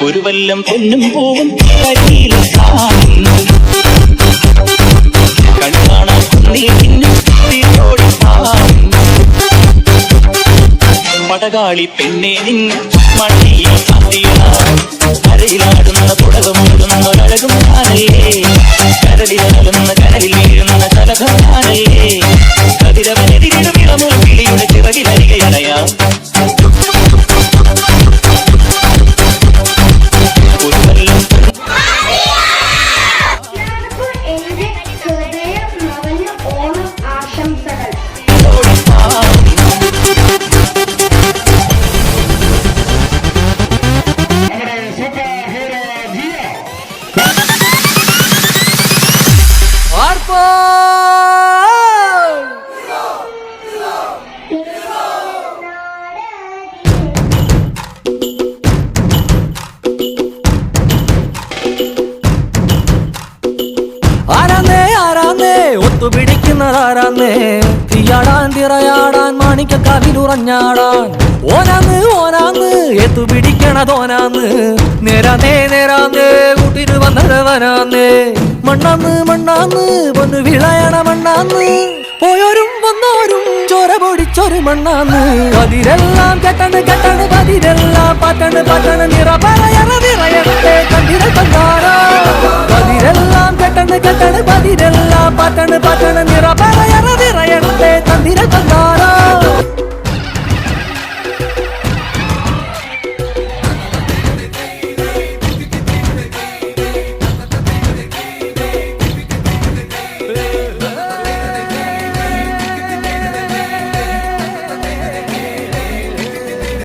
ഒരു വല്ലം പൊന്നും പൂവും കരിയില കാണുന്നു കണ്ണാണ കുന്നിൽ തീരോടി മടകാളി പെണ്ണെ നിന്നെ മണിയിൽ കരയിലാടുന്ന പുടകമൂടുന്നൊരഴകും താനല്ലേ കരടിലാടുന്ന കരലിൽ വീഴുന്ന കലകം താനല്ലേ കതിരവനെതിരിടും ഇളമുൽ കിളിയുടെ ചിറകിലരികയണയാം ഒത്തുപിടിക്കുന്നതാരാന്നേ തീയാടാൻ തിറയാടാൻ മാണിക്കക്കാവിലുറഞ്ഞാടാൻ ഓനാന്ന് ഓനാന്ന് എത്തുപിടിക്കണതോനാന്ന് നേരാന്നേ നേരാന്നേ കൂട്ടിന് വന്നവനാന്നേ മണ്ണാന്ന് മണ്ണാന്ന് പൊന്നു വിളയണ മണ്ണാന്ന് പോയോരും വന്നോരും ചോര പൊടിച്ചൊരു മണ്ണാന്ന് അതിരെല്ലാം കെട്ടണ് കെട്ടണ് പതിരെല്ലാം പറ്റണ് പറ്റണ് നിറ പറയണ നിറയണേ കണ്ടിര കണ്ടാരാ അതിരെല്ലാം കെട്ടണ് കെട്ടണ് പതിരെല്ലാം പറ്റണ് പറ്റണ് നിറ പറയണ